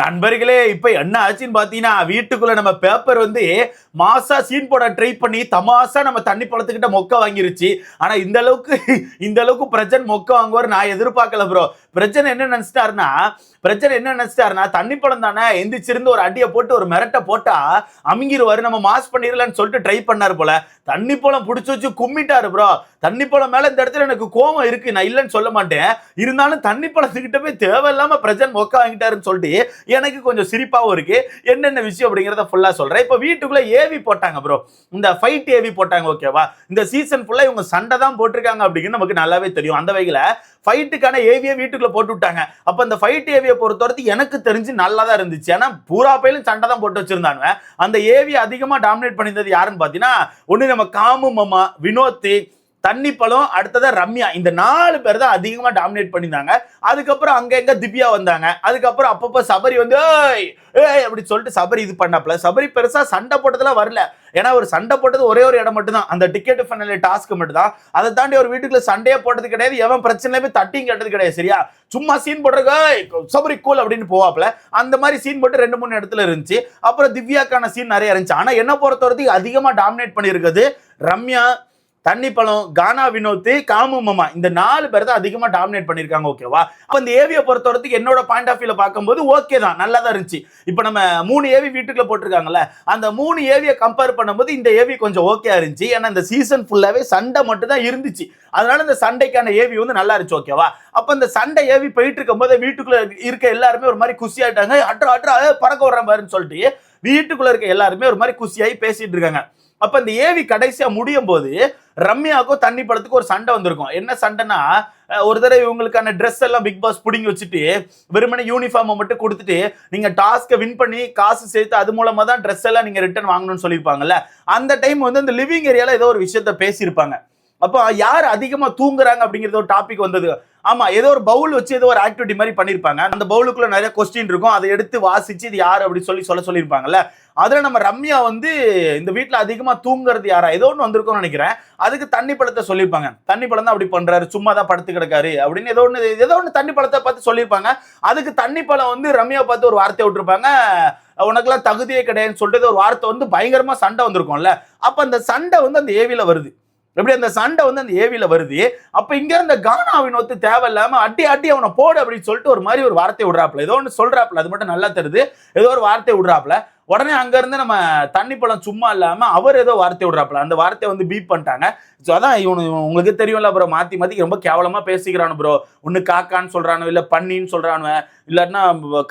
நண்பர்களே, இப்ப என்ன ஆச்சுன்னு பாத்தீங்கன்னா, வீட்டுக்குள்ள நம்ம பேப்பர் வந்து மாசா சீன் போட ட்ரை பண்ணி தமாசா நம்ம தண்ணி பழத்துக்கிட்ட மொக்க வாங்கிருச்சு. ஆனா இந்த அளவுக்கு பிரஜன் மொக்க வாங்குவார் நான் எதிர்பார்க்கல ப்ரோ. பிரஜன் என்ன நினைச்சிட்டாருன்னா தண்ணி பழம் தானே, எந்திரிச்சிருந்து ஒரு அடியை போட்டு ஒரு மிரட்ட போட்டா அமுங்கிருவாரு, நம்ம மாஸ் பண்ணிடலான்னு சொல்லிட்டு ட்ரை பண்ணாரு போல. தண்ணி பழம் புடிச்சு வச்சு கும்மிட்டாரு ப்ரோ. தண்ணி பழம் மேல இந்த இடத்துல எனக்கு கோவம் இருக்கு, நான் இல்லைன்னு சொல்ல மாட்டேன். இருந்தாலும் தண்ணி பழத்துக்கிட்ட போய் தேவையில்லாம பிரஜன் மொக்க வாங்கிட்டாருன்னு சொல்லிட்டு எனக்கு கொஞ்சம் சிரிப்பாவும் இருக்கு. என்னென்ன விஷயம் அப்படிங்கறத ஃபுல்லா சொல்றேன். இப்ப வீட்டுக்குள்ள ஏவி போட்டாங்க ப்ரோ. இந்த ஃபைட் ஏவி போட்டாங்க, ஓகேவா? இந்த சீசன் ஃபுல்லா இவங்க சண்டை தான் போட்டிருக்காங்க அப்படிங்கிறது நமக்கு நல்லாவே தெரியும். அந்த வகையில ஃபைட்டுக்கான ஏவியை வீட்டுக்குள்ள போட்டு விட்டாங்க. அப்ப அந்த ஃபைட் ஏவியை பொறுத்தவரைக்கும் எனக்கு தெரிஞ்சு நல்லா தான் இருந்துச்சு. ஏன்னா பூரா பையிலும் சண்டை தான் போட்டு வச்சிருந்தாங்க. அந்த ஏவி அதிகமா டாமினேட் பண்ணியிருந்தது யாருன்னு பாத்தீங்கன்னா, ஒண்ணு நம்ம காமு மாமா, வினோத், தண்ணி பழம், அடுத்ததா ரம்யா. இந்த 4 பேர் தான் அதிகமா டாமினேட் பண்ணியிருந்தாங்க. அதுக்கப்புறம் அங்க எங்க திவ்யா வந்தாங்க. அதுக்கப்புறம் அப்பப்ப சபரி வந்து அப்படி சொல்லிட்டு சபரி இது பண்ணாப்ல. சபரி பெருசா சண்டை போட்டதெல்லாம் வரல. ஏன்னா ஒரு சண்டை போட்டது ஒரே ஒரு இடம் மட்டும் தான், அந்த டிக்கெட் ஃபைனல் டாஸ்க் மட்டும் தான். அதை தாண்டி ஒரு வீட்டுக்குள்ள சண்டையே போட்டது கிடையாது. எவன் பிரச்சனையுமே தட்டியும் கேட்டது கிடையாது. சரியா? சும்மா சீன் போடுறதுக்கு சபரி கூல் அப்படின்னு போவாப்ல. அந்த மாதிரி சீன் போட்டு 2-3 இடத்துல இருந்துச்சு. அப்புறம் திவ்யாக்கான சீன் நிறைய இருந்துச்சு. ஆனா என்ன பொறுத்தவரைக்கும் அதிகமா டாமினேட் பண்ணியிருக்கிறது ரம்யா, தண்ணி பழம், கானா வினோத், காமு மாமா. இந்த 4 பேர் தான் அதிகமா டாமினேட் பண்ணிருக்காங்க, ஓகேவா? அப்ப இந்த ஏவியை பொறுத்தவரைக்கும் என்னோட பாயிண்ட் ஆஃப் வியூல பார்க்கும்போது ஓகே தான், நல்லா தான் இருந்துச்சு. இப்ப நம்ம 3 ஏவி வீட்டுக்குள்ள போட்டிருக்காங்கல்ல, அந்த 3 ஏவியை கம்பேர் பண்ணும்போது இந்த ஏவி கொஞ்சம் ஓகே இருந்துச்சு. ஏன்னா இந்த சீசன் ஃபுல்லாவே சண்டை மட்டும் தான் இருந்துச்சு. அதனால இந்த சண்டைக்கான ஏவி வந்து நல்லா இருந்துச்சு, ஓகேவா? அப்ப இந்த சண்டை ஏவி போயிட்டு இருக்கும் போது வீட்டுக்குள்ள இருக்க எல்லாருமே ஒரு மாதிரி குஷி ஆயிட்டாங்க. அட்ரா பறக்க விடுற மாதிரின்னு சொல்லிட்டு வீட்டுக்குள்ள இருக்க எல்லாருமே ஒரு மாதிரி குஷியாகி பேசிட்டு இருக்காங்க. அப்ப இந்த ஏவி கடைசியா முடியும் போது ரம்யாவுக்கும் தண்ணி பழத்துக்கு ஒரு சண்டை வந்திருக்கும். என்ன சண்டைனா, ஒரு தடவை இவங்களுக்கான ட்ரெஸ் எல்லாம் பிக் பாஸ் புடிங்கி வச்சுட்டு வெறுமனே யூனிஃபார்மை மட்டும் கொடுத்துட்டு நீங்க டாஸ்கை வின் பண்ணி காசு சேர்த்து அது மூலமா தான் ட்ரெஸ் எல்லாம் நீங்க ரிட்டர்ன் வாங்கணும்னு சொல்லியிருப்பாங்கல்ல. அந்த டைம் வந்து இந்த லிவிங் ஏரியால ஏதோ ஒரு விஷயத்த பேசியிருப்பாங்க. அப்போ யார் அதிகமா தூங்குறாங்க அப்படிங்கிறது ஒரு டாபிக் வந்தது. ஆமா, ஏதோ ஒரு பவுல் வச்சு ஏதோ ஒரு ஆக்டிவிட்டி மாதிரி பண்ணிருப்பாங்க. அந்த பவுலுக்குள்ள நிறைய கொஸ்டின் இருக்கும், அதை எடுத்து வாசிச்சு இது யாரு அப்படி சொல்லியிருப்பாங்கல்ல. அதுல நம்ம ரம்யா வந்து இந்த வீட்டுல அதிகமா தூங்குறது யாரா ஏதோ ஒன்று வந்திருக்கும்னு நினைக்கிறேன். அதுக்கு தண்ணி பழத்தை சொல்லியிருப்பாங்க. தண்ணி பழம் தான் அப்படி பண்றாரு, சும்மா தான் படுத்து கிடக்காரு அப்படின்னு ஏதோ ஒன்று தண்ணி பழத்தை பார்த்து சொல்லியிருப்பாங்க. அதுக்கு தண்ணி பழம் வந்து ரம்யா பார்த்து ஒரு வார்த்தை விட்டுருப்பாங்க, உனக்கெல்லாம் தகுதியே கிடையாதுன்னு சொல்லிட்டு ஒரு வார்த்தை வந்து பயங்கரமா சண்டை வந்திருக்கும்ல. அப்ப அந்த சண்டை வந்து அந்த ஏவில வருது. எப்படி அந்த சண்டை வந்து அந்த ஏவில வருது. அப்ப இங்க இருந்த கானா வினோத் தேவையில்லாம அடி அவனை போடு அப்படின்னு சொல்லிட்டு ஒரு மாதிரி ஒரு வார்த்தை விடுறாப்ல, ஏதோ ஒன்று சொல்றாப்ல. அது மட்டும் நல்லா தெரியுது, ஏதோ ஒரு வார்த்தை விடுறாப்ல. உடனே அங்க இருந்து நம்ம தண்ணி பழம் சும்மா இல்லாம அவர் ஏதோ வார்த்தை விடுறாப்ல. அந்த வார்த்தையை வந்து பீப் பண்ணிட்டாங்க. ஸோ அதான் உங்களுக்கு தெரியும்ல ப்ரோ, மாத்தி ரொம்ப கேவலமா பேசிக்கிறானு ப்ரோ. ஒன்னு காக்கான்னு சொல்றானோ, இல்ல பன்னின்னு சொல்றானு, இல்லாட்டினா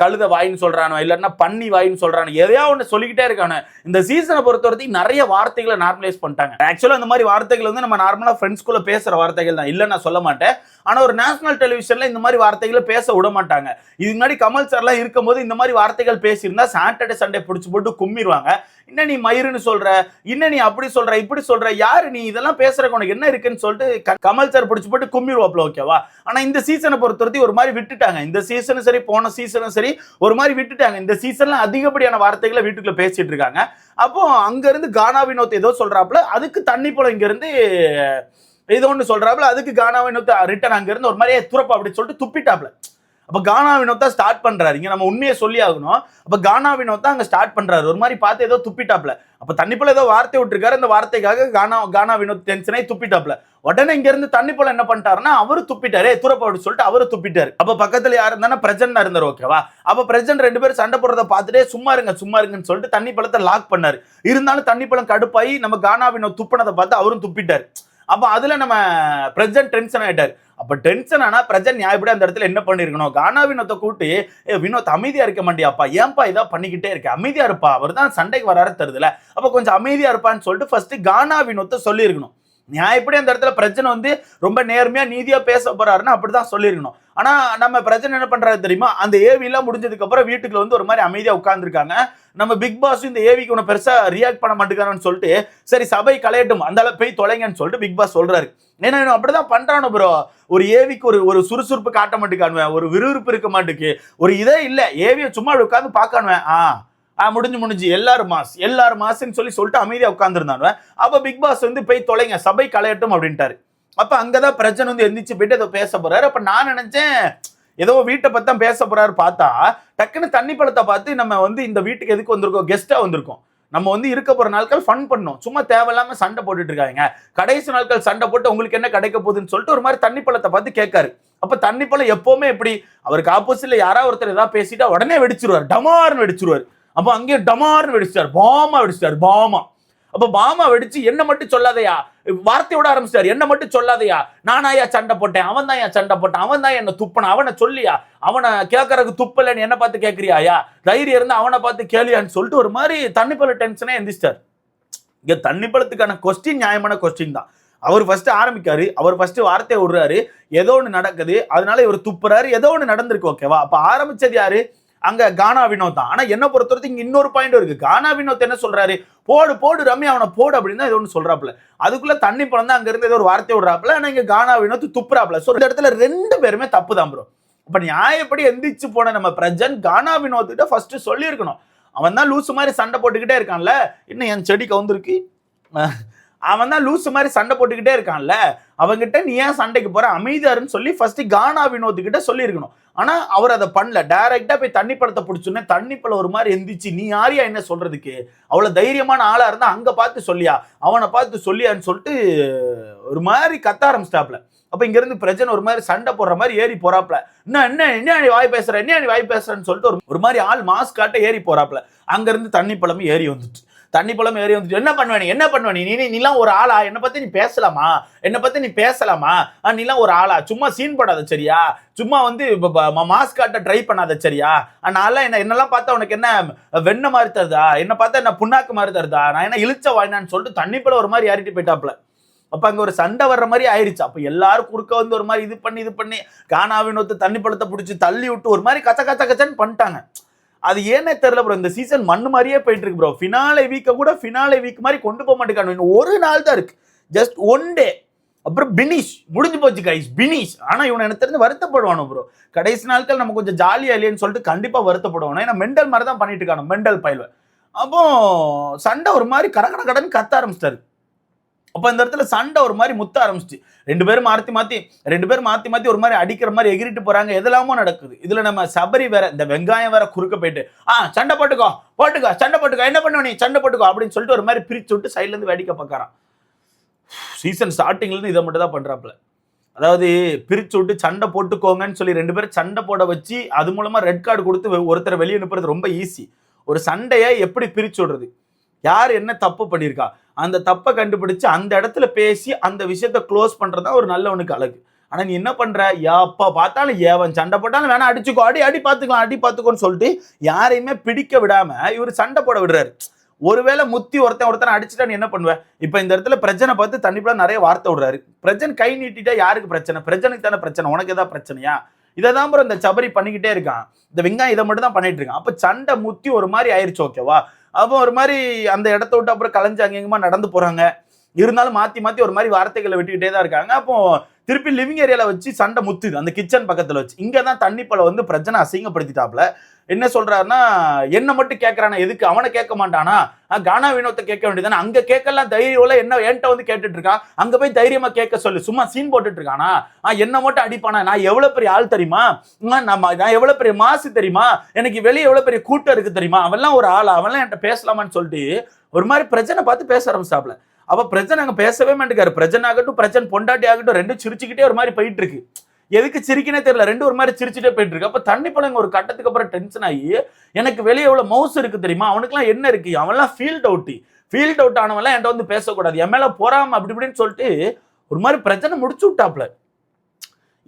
கழுத வாயின்னு சொல்றானோ, இல்லாட்டினா பன்னி வாயின்னு சொல்றானோ, எதையா ஒன்று சொல்லிக்கிட்டே இருக்கானு. இந்த சீசனை பொறுத்த வரைக்கும் நிறைய வார்த்தைகளை நார்மலைஸ் பண்ணிட்டாங்க. ஆக்சுவலா இந்த மாதிரி வார்த்தைகள் வந்து நம்ம நார்மலா ஃப்ரெண்ட்ஸ்குள்ள பேசுற வார்த்தைகள் தான், இல்ல நான் சொல்ல மாட்டேன். ஆனா ஒரு நேஷனல் டெலிவிஷன்ல இந்த மாதிரி வார்த்தைகளை பேச விட மாட்டாங்க. இது முன்னாடி கமல் சார் எல்லாம் இருக்கும் போது இந்த மாதிரி வார்த்தைகள் பேசியிருந்தா சாட்டர்டே சண்டே பிடிச்சு போட்டு கும்மிடுவாங்க. என்ன நீ மயிருன்னு சொல்ற, என்ன நீ அப்படி சொல்ற, இப்படி சொல்ற, யாரு நீ, இதெல்லாம் பேசுறதுக்கு உனக்கு என்ன இருக்குன்னு சொல்லிட்டு கமல் சார் பிடிச்சு போட்டு கும்மிடுவாப்ல, ஓகேவா? ஆனா இந்த சீசனை பொறுத்தவரைக்கும் ஒரு மாதிரி விட்டுட்டாங்க. இந்த சீசனும் சரி போன சீசனும் சரி ஒரு மாதிரி விட்டுட்டாங்க. இந்த சீசன்ல அதிகப்படியான வார்த்தைகளை வீட்டுக்குள்ள பேசிட்டு இருக்காங்க. அப்போ அங்க இருந்து கானா வினோத் ஏதோ சொல்றாப்ல, அதுக்கு தண்ணி பழம் இங்க இருந்து ஏதோ ஒன்று சொல்றாப்ல, அதுக்கு கானா வினோத் ரிட்டன் அங்க இருந்து ஒரு மாதிரியே துறப்பா அப்படின்னு சொல்லிட்டு துப்பிட்டாப்ல. அப்ப கானா வினோத் தான் ஸ்டார்ட் பண்றாரு. இங்க நம்ம உண்மையை சொல்லி ஆகணும். அப்ப கானா வினோத் தான் அங்க ஸ்டார்ட் பண்றாரு, ஒரு மாதிரி பார்த்து ஏதோ துப்பிட்டாப்ல. அப்ப தண்ணிப்பழம் ஏதோ வார்த்தை விட்டுருக்காரு, அந்த வார்த்தைக்காக கானா வினோத் டென்ஷனாகி துப்பிட்டாப்ல. உடனே இங்க இருந்து தண்ணிப்பழம் என்ன பண்ணிட்டாருன்னா அவரு துப்பிட்டாரு, துறப்பா அப்படின்னு சொல்லிட்டு அவரு துப்பிட்டாரு. அப்ப பக்கத்துல யாரு இருந்தா பிரஜன் இருந்தாரு, ஓகேவா? அப்ப பிரஜன் 2 பேரும் சண்டை போடுறத பார்த்துட்டே சும்மா இருங்கன்னு சொல்லிட்டு தண்ணி பழத்தை லாக் பண்ணாரு. இருந்தாலும் தண்ணிப்பழம் கடுப்பாயி நம்ம கானா வினோத் துப்பினதை பார்த்து அவரும் துப்பிட்டாரு. அப்ப அதுல நம்ம பிரஜன் டென்ஷன் ஆயிட்டாரு. அப்ப டென்ஷன் ஆனா பிரஜன் நியாயப்படி அந்த இடத்துல என்ன பண்ணிருக்கணும், கானா வினோத்தை கூட்டி, வினோத் அமைதியா இருக்க மாட்டியாப்பா, ஏன்பா இதா பண்ணிக்கிட்டே இருக்க, அமைதியா இருப்பா, அவர் தான் சண்டைக்கு வராரு தருதுல, அப்ப கொஞ்சம் அமைதியா இருப்பான்னு சொல்லிட்டு ஃபர்ஸ்ட் கானா வினோத்தை சொல்லியிருக்கணும். நியாயப்படி அந்த இடத்துல பிரச்சனை வந்து ரொம்ப நேர்மையா நீதியா பேச போறாருன்னா அப்படிதான் சொல்லியிருக்கணும். ஆனா நம்ம பிரச்சனை என்ன பண்றாரு தெரியுமா, அந்த ஏவி எல்லாம் முடிஞ்சதுக்கு அப்புறம் வீட்டுக்குள்ள வந்து ஒரு மாதிரி அமைதியா உட்கார்ந்துருக்காங்க. நம்ம பிக் பாஸ் இந்த ஏவிக்கு ஒன்று பெருசா ரியாக்ட் பண்ண மாட்டேங்கிறான்னு சொல்லிட்டு சரி சபை கலையட்டும், அந்த அளவு போய் தொலைங்கன்னு சொல்லிட்டு பிக் பாஸ் சொல்றாரு. ஏன்னா அப்படிதான் பண்றானு ப்ரோ. ஒரு ஏவிக்கு ஒரு சுறுசுறுப்பு காட்ட மாட்டேக்கானுவேன், ஒரு விறுவிறுப்பு இருக்க மாட்டேக்கு, ஒரு இதே இல்ல, ஏவியை சும்மா உட்காந்து பார்க்கானுவேன். முடிஞ்சு எல்லாரும் மாசுன்னு சொல்லிட்டு அமைதியா உட்கார்ந்துருந்தானுவ. அப்ப பிக் பாஸ் வந்து போய் தொலைங்க, சபை கலையட்டும் அப்படின்ட்டாரு. அப்ப அங்கதான் பிரச்சனை வந்து எந்திரிச்சு போயிட்டு ஏதோ பேச போறாரு. அப்ப நான் நினைச்சேன் ஏதோ வீட்டை பத்தி தான் பேச போறாரு பார்த்தா டக்குன்னு தண்ணி பழத்தை பார்த்து நம்ம வந்து இந்த வீட்டுக்கு எதுக்கு வந்திருக்கோம், கெஸ்டா வந்திருக்கோம், நம்ம வந்து இருக்க போற நாட்கள் ஃபன் பண்ணோம், சும்மா தேவையில்லாம சண்டை போட்டுட்டு இருக்காங்க, கடைசி நாட்கள் சண்டை போட்டு உங்களுக்கு என்ன கிடைக்க போகுதுன்னு சொல்லிட்டு ஒரு மாதிரி தண்ணி பழத்தை பார்த்து கேட்காரு. அப்ப தண்ணி பழம் எப்பவுமே எப்படி அவருக்கு ஆப்போசிட்ல யாராவது ஒருத்தர் ஏதாவது பேசிட்டா உடனே வெடிச்சிருவாரு, டமார்னு வெடிச்சிருவாரு. அப்ப அங்கேயே டமார்னு வெடிச்சிட்டாரு, பாமா வெடிச்சிட்டாரு, பாமா. அப்ப பாமா வெடிச்சு என்ன மட்டும் சொல்லாதையா வார்த்தையோட ஆரம்பிச்சாரு, என்ன மட்டும் சொல்லாதையா, நானாயா சண்டை போட்டேன், அவன் தான் சண்டை போட்டான், அவன் தான் என்ன துப்பன, அவனை சொல்லியா, அவனை கேட்கறதுக்கு துப்பலன்னு என்ன பார்த்து கேட்கறியாயா, தைரியம் இருந்து அவனை பார்த்து கேளியான்னு சொல்லிட்டு ஒரு மாதிரி தண்ணி பழ டென்ஷனே எந்திரிச்சிட்டார். இங்க தண்ணி பழத்துக்கான கொஸ்டின் நியாயமான கொஸ்டின் தான். அவர் ஃபர்ஸ்ட் ஆரம்பிக்காரு, அவர் ஃபர்ஸ்ட் வார்த்தையை விடுறாரு, ஏதோ ஒன்று நடக்குது, அதனால இவர் துப்புறாரு, ஏதோ ஒன்று நடந்திருக்கு, ஓகேவா. அப்ப ஆரம்பிச்சது யாரு, அங்க கானா வினோத் தான். ஆனா என்ன பொறுத்தவரைக்கும் இங்க இன்னொரு பாயிண்ட் இருக்கு. கானா வினோத் என்ன சொல்றாரு, போடு போடு ரம்யா அவனை போடு அப்படின்னு தான் ஏதோ ஒன்று சொல்றாப்ல. அதுக்குள்ள தண்ணி பழம் தான் அங்க இருந்து ஏதோ ஒரு வார்த்தை விடுறாப்ல. ஆனா இங்க கானா வினோத் துப்புறாப்ல. சோ இந்த இடத்துல ரெண்டு பேருமே தப்பு தான் ப்ரோ. அப்ப நியாயப்படி எந்திரிச்சு போன நம்ம பிரஜன் கானா வினோத் கிட்ட ஃபர்ஸ்ட் சொல்லி இருக்கணும். அவன் தான் லூசு மாதிரி சண்டை போட்டுக்கிட்டே இருக்கான்ல, இன்னும் என் செடி கவுந்திருக்கு, அவன் தான் லூசு மாதிரி சண்டை போட்டுக்கிட்டே இருக்கான்ல, அவங்கிட்ட நீ ஏன் சண்டைக்கு போற, அமைதியாருன்னு சொல்லி ஃபர்ஸ்ட் கானா வினோத் கிட்ட சொல்லி இருக்கணும். ஆனா அவர் அதை பண்ணல, டைரக்டா போய் தண்ணி பழத்தை பிடிச்சோன்னே தண்ணி பழம் ஒரு மாதிரி எந்திரிச்சு, நீ யாரையா என்ன சொல்றதுக்கு, அவ்வளவு தைரியமான ஆளா இருந்தா அங்க பார்த்து சொல்லியா, அவனை பார்த்து சொல்லியான்னு சொல்லிட்டு ஒரு மாதிரி கத்த ஆரம்பிச்சிட்டாப்ல. அப்ப இங்க இருந்து பிரஜன் ஒரு மாதிரி சண்டை போடுற மாதிரி ஏறி போறாப்ல. என்ன நீ வாய் பேசுற, என்ன நீ வாய் பேசுறன்னு சொல்லிட்டு ஒரு மாதிரி ஆள் மாஸ்க் காட்ட ஏறி போறாப்ல. அங்க இருந்து தண்ணி பழமும் ஏறி வந்துட்டு என்ன பண்ணுவேன் நீலாம் ஒரு ஆளா, என்னை பத்தி நீ பேசலாமா, நீலாம் ஒரு ஆளா, சும்மா சீன் படாத சரியா, சும்மா வந்து மாஸ்க் காட்ட ட்ரை பண்ணாத சரியா, அதனால என்னெல்லாம் பார்த்தா உனக்கு என்ன வெண்ண மாதிரி தருதா, என்ன பார்த்தா என்ன புண்ணாக்கு மாதிரி தருதா, நான் என்ன இழுச்ச வாயினான்னு சொல்லிட்டு தண்ணி பழம் ஒரு மாதிரி ஏறிட்டு போயிட்டாப்ல. அப்ப அங்க ஒரு சண்டை வர்ற மாதிரி ஆயிருச்சு. அப்ப எல்லாரும் குறுக்க வந்து ஒரு மாதிரி இது பண்ணி கானா வினோத் தண்ணி பழத்தை பிடிச்சி தள்ளி விட்டு ஒரு மாதிரி கச்சன்னு பண்ணிட்டாங்க. அது ஏன்னே தெரியல ப்ரோ, இந்த சீசன் மண்ணு மாதிரியே போயிட்டு இருக்கு ப்ரோ. ஃபினாலே வீக் மாதிரி கொண்டு போக மாட்டேங்கானு. ஒரு நாள் தான் இருக்கு, ஜஸ்ட் ஒன் டே, அப்புறம் பினிஷ் முடிஞ்சு போச்சு கைஸ், பினிஷ். ஆனா இவனை எனக்கு தெரிஞ்சு வருத்தப்படுவானோ ப்ரோ, கடைசி நாட்கள் நம்ம கொஞ்சம் ஜாலியா இல்லையன்னு சொல்லிட்டு கண்டிப்பா வருத்தப்படுவானோ. ஏன்னா மெண்டல் மாதிரி தான் பண்ணிட்டு இருக்கானோ, மெண்டல் பயில்வ. அப்போ சண்டை ஒரு மாதிரி கடன்னு கத்த ஆரம்பிச்சிட்டாரு. அப்ப இந்த இடத்துல சண்டை ஒரு மாதிரி முத்த ஆரம்பிச்சு, ரெண்டு பேரும் மாத்தி ஒரு மாதிரி அடிக்கிற மாதிரி எகிரிட்டு போறாங்க, எதெல்லாமோ நடக்குது. இதுல நம்ம சபரி வேற, இந்த வெங்காயம் வேற குறுக்க போயிட்டு சண்டை போட்டுக்கோ என்ன பண்ணுவ நீ, சண்டை போட்டுக்கோ அப்படின்னு சொல்லிட்டு ஒரு மாதிரி பிரிச்சு விட்டு சைட்ல இருந்து வேடிக்கை பார்க்கறான். சீசன் ஸ்டார்டிங்ல இருந்து இதை மட்டும் தான் பண்றாப்ல. அதாவது பிரிச்சு விட்டு சண்டை போட்டுக்கோங்கன்னு சொல்லி ரெண்டு பேரும் சண்டை போட வச்சு அது மூலமா ரெட் கார்டு கொடுத்து ஒருத்தரை வெளியே அனுப்புறது ரொம்ப ஈஸி. ஒரு சண்டையை எப்படி பிரிச்சு விடுறது, யார் என்ன தப்பு பண்ணியிருக்கா, அந்த தப்பை கண்டுபிடிச்சு அந்த இடத்துல பேசி அந்த விஷயத்த க்ளோஸ் பண்றதா ஒரு நல்லவனுக்கு அழகு. ஆனா நீ என்ன பண்ற, எப்ப பார்த்தாலும் ஏவன் சண்டை போட்டாலும் வேணா அடிச்சுக்கோ, அடி பார்த்துக்கோன்னு சொல்லிட்டு யாரையுமே பிடிக்க விடாம இவர் சண்டை போட விடுறாரு. ஒருவேளை முத்தி ஒருத்தனை அடிச்சுட்டா நீ என்ன பண்ணுவ. இப்ப இந்த இடத்துல பிரச்சனை பார்த்து தண்ணிப்பட நிறைய வார்த்தை விடுறாரு. பிரச்சனை கை நீட்டிட்டா யாருக்கு பிரச்சனை, பிரச்சனைக்கு தானே பிரச்சனை, உனக்கு ஏதாவது பிரச்சனையா, இதை தான் ப்ரோ இந்த சபரி பண்ணிக்கிட்டே இருக்கான். இந்த வெங்காயம் இதை மட்டும் தான் பண்ணிட்டு இருக்கான். அப்ப சண்டை முத்தி ஒரு மாதிரி ஆயிடுச்சு, ஓகேவா. அப்போ ஒரு மாதிரி அந்த இடத்த விட்டு அப்புறம் கலைஞ்சு அங்கேயுமா நடந்து போறாங்க. இருந்தாலும் மாத்தி ஒரு மாதிரி வார்த்தைகளை விட்டுக்கிட்டே தான் இருக்காங்க. அப்போ திருப்பி லிவிங் ஏரியால வச்சு சண்டை முத்துது, அந்த கிச்சன் பக்கத்துல வச்சு. இங்கதான் தண்ணி பழம் வந்து பிரச்சனை அசிங்கப்படுத்திட்டாப்ல. என்ன சொல்றாருன்னா, என்ன மட்டும் கேட்கறானா, எதுக்கு அவனை கேட்க மாட்டானா, கானா வினோத்தை கேட்க வேண்டியதானே, அங்க கேட்கலாம் தைரியம் என்ன என்கிட்ட வந்து கேட்டுட்டு இருக்கான், அங்க போய் தைரியமா கேட்க சொல்லு, சும்மா சீன் போட்டுட்டு இருக்கானா, என்ன மட்டும் அடிப்பானா, நான் எவ்வளவு பெரிய ஆள் தெரியுமா, நான் எவ்வளவு பெரிய மாசு தெரியுமா, எனக்கு வெளியே எவ்வளவு பெரிய கூட்டம் இருக்கு தெரியுமா, அவெல்லாம் ஒரு ஆளா, அவெல்லாம் என்கிட்ட பேசலாமான்னு சொல்லிட்டு ஒரு மாதிரி பிரச்சனை பார்த்து பேச ஆரம்பிச்சாப்ல. அப்ப பிரச்சனை அங்க பேசவே மாட்டேங்காரு. பிரச்சனை ஆகட்டும், பிரச்சனை பொண்டாட்டி ஆகட்டும், ரெண்டும் சிரிச்சுக்கிட்டே ஒரு மாதிரி போயிட்டு இருக்கு. எதுக்கு சிரிக்கனே தெரியல, ரெண்டு ஒரு மாதிரி சிரிச்சுட்டே போயிட்டு இருக்கு. அப்ப தண்ணி பழங்க ஒரு கட்டத்துக்கு அப்புறம் டென்ஷன் ஆகி, எனக்கு வெளியே எவ்வளவு மவுஸ் இருக்கு தெரியுமா, அவனுக்குலாம் என்ன இருக்கு, அவன்லாம் ஃபீல்ட் அவுட் ஆனவன்லாம் என்கிட்ட வந்து பேசக்கூடாது, என் மேல போறாம அப்படி இப்படின்னு சொல்லிட்டு ஒரு மாதிரி பிரச்சனை முடிச்சு விட்டாப்ல.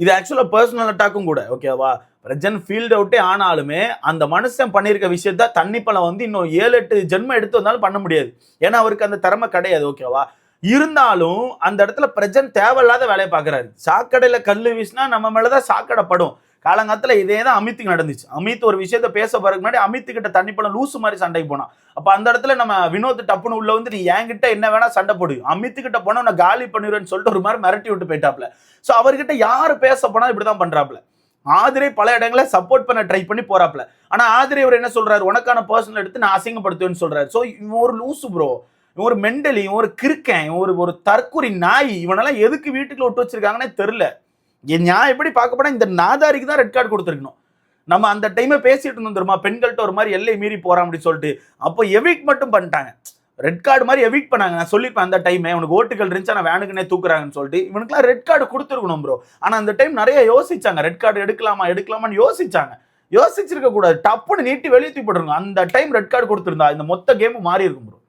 இது ஆக்சுவலா பர்சனல் அட்டாக்கும் கூட, ஓகேவா. பிரச்சனை ஃபீல்ட் அவுட்டே ஆனாலுமே அந்த மனுஷன் பண்ணியிருக்க விஷயத்த தண்ணி பழம் வந்து இன்னும் 7-8 ஜென்மம் எடுத்து வந்தாலும் பண்ண முடியாது. ஏன்னா அவருக்கு அந்த திறமை கிடையாது, ஓகேவா. இருந்தாலும் அந்த இடத்துல பிரஜன் தேவையில்லாத வேலையை பார்க்கறாரு. சாக்கடையில கல்லு வீசினா நம்ம மேலதான் சாக்கடைப்படும். காலங்காலத்துல இதே தான் அமித்துக்கு நடந்துச்சு. அமித் ஒரு விஷயத்த பேச போறதுக்கு முன்னாடி அமித்து கிட்ட தண்ணி பழம் லூசு மாதிரி சண்டைக்கு போனான். அப்ப அந்த இடத்துல நம்ம வினோத் டப்புன்னு உள்ள வந்து, நீ என்கிட்ட என்ன வேணா சண்டை போடு, அமித்து கிட்ட போனா நான் காலி பண்ணிடுவேன்னு சொல்லிட்டு ஒரு மாதிரி மிரட்டி விட்டு போயிட்டாப்ல. சோ அவர்கிட்ட யாரு பேச போனா இப்படிதான் பண்றாப்ல. ஆதிரை பல இடங்களை சப்போர்ட் பண்ண ட்ரை பண்ணி போறாப்ல. ஆனா ஆதிரை அவர் என்ன சொல்றாரு, உனக்கான பர்சனல் எடுத்து நான் அசிங்கப்படுத்துவேன்னு சொல்றாரு. சோ இவன் ஒரு லூசு ப்ரோ, ஒரு மெண்டலி, ஒரு கிறுக்கன், ஒரு தற்கொலை நாய். இவனெல்லாம் எதுக்கு வீட்டுக்குள்ள விட்டு வச்சிருக்காங்கன்னே தெரியல. நான் எப்படி பார்க்க போனா இந்த நாதாரிக்கு தான் ரெட் கார்டு கொடுத்துருக்கணும். நம்ம அந்த டைமை பேசிட்டு இருந்தோம் தெரியுமா, பெண்கள்கிட்ட ஒரு மாதிரி எல்லை மீறி போறான் அப்படின்னு சொல்லிட்டு. அப்போ எவிக் மட்டும் பண்ணிட்டாங்க, ரெட் கார்டு மாதிரி எவிக் பண்ணாங்க. நான் சொல்லிப்பேன் அந்த டைமே, உனக்கு ஓட்டுகள் இருந்துச்சு ஆனால் வேனுக்குனே தூக்குறாங்கன்னு சொல்லிட்டு. இவனுக்குலாம் ரெட் கார்டு கொடுத்துருக்கணும் ப்ரோ. ஆனால் அந்த டைம் நிறைய யோசிச்சாங்க, ரெட் கார்டு எடுக்கலாமான்னு யோசிச்சாங்க. யோசிச்சிருக்க கூடாது, டப்புன்னு நீட்டி வெளியே தூக்கி போட்டுருங்க. அந்த டைம் ரெட் கார்டு கொடுத்துருந்தா இந்த மொத்த கேமும் மாறி இருக்கும் ப்ரோ.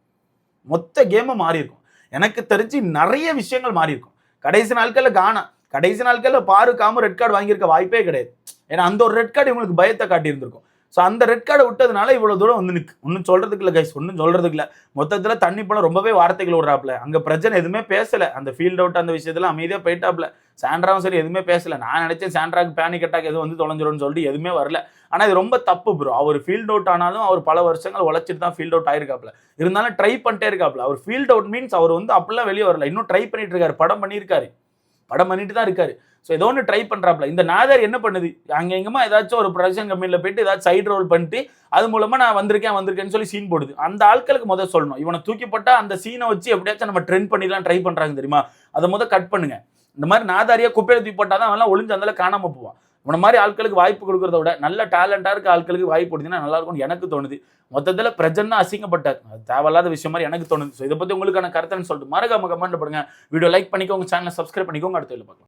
மொத்த கேமும் மாறி இருக்கும். எனக்கு தெரிஞ்சு நிறைய விஷயங்கள் மாறி இருக்கும். கடைசி நாட்களில் கடைசி நாட்களில் பாருக்காம ரெட் கார்டு வாங்கியிருக்க வாய்ப்பே கிடையாது. ஏன்னா அந்த ஒரு ரெட் கார்டு இவங்களுக்கு பயத்தை காட்டி இருந்திருக்கும். ஸோ அந்த ரெட் கார்டை விட்டதுனால இவ்வளோ தூரம் வந்து நிற்கு. ஒன்றும் சொல்றதுக்கு இல்லை கைஸ், ஒன்றும் சொல்றதுக்கு இல்லை. மொத்தத்தில் தண்ணி போல ரொம்பவே வார்த்தைகள் விடுறாப்புல. அங்கே பிரச்சனை எதுவுமே பேசலை, அந்த ஃபீல்ட் அவுட் அந்த விஷயத்துல அமைதியாக போயிட்டாப்புல. சாண்ட்ராவும் சரி எதுவுமே பேசலை. நான் நினைச்சேன் சாண்ட்ராக்கு பேனிக் அட்டாக் எதுவும் வந்து தொலைஞ்சிரும்னு சொல்லிட்டு எதுவுமே வரல. ஆனால் இது ரொம்ப தப்பு ப்ரோ. அவர் ஃபீல்ட் அவுட் ஆனாலும் அவர் பல வருஷங்கள் உழைச்சிட்டு தான் ஃபீல்ட் அவுட் ஆயிருக்காப்புல. இருந்தாலும் ட்ரை பண்ணிட்டே இருக்காப்புல. அவர் ஃபீல்ட் அவுட் மீன்ஸ் அவர் வந்து அப்படிலாம் வெளியே வரல, இன்னும் ட்ரை பண்ணிட்டு இருக்காரு, படம் பண்ணிட்டு தான் இருக்காரு. ஸோ ஏதோ ஒன்று ட்ரை பண்றாப்ல. இந்த நாதர் என்ன பண்ணுது, அங்கே எங்கேயுமா ஏதாச்சும் ஒரு ப்ரொடக்ஷன் கம்பெனியில் போயிட்டு ஏதாச்சும் சைடு ரோல் பண்ணிட்டு அது மூலமா நான் வந்திருக்கேன்னு சொல்லி சீன் போடுது. அந்த ஆட்களுக்கு முதல் சொல்லணும், இவனை தூக்கி போட்டா அந்த சீனை வச்சு எப்படியாச்சும் நம்ம ட்ரெண்ட் பண்ணிடலாம் ட்ரை பண்றாங்க தெரியுமா, அதை முதல் கட் பண்ணுங்க. இந்த மாதிரி நாதாரியா குப்பையில தூக்கி போட்டாதான் அவெல்லாம் ஒளிஞ்சு அந்த காணாம போவான். இவனை மாதிரி ஆட்களுக்கு வாய்ப்பு கொடுக்கறத விட நல்ல டேலண்டா இருக்க ஆட்களுக்கு வாய்ப்பு கொடுத்தீங்கன்னா நல்லா இருக்கும்னு எனக்கு தோணுது. மொத்தத்தில் பிரஜன் தான் அசிங்கப்பட்டார், அது தேவையில்லாத விஷயம் மாதிரி எனக்கு தோணுது. ஸோ இதை பத்தி உங்களுக்கான கருத்துன்னு சொல்லிட்டு மறக்காம கமெண்ட் பண்ணுங்க. வீடியோ லைக் பண்ணிக்கோங்க, சேனலை சப்ஸ்கிரைப் பண்ணிக்கோங்க. அடுத்த பார்க்கலாம்.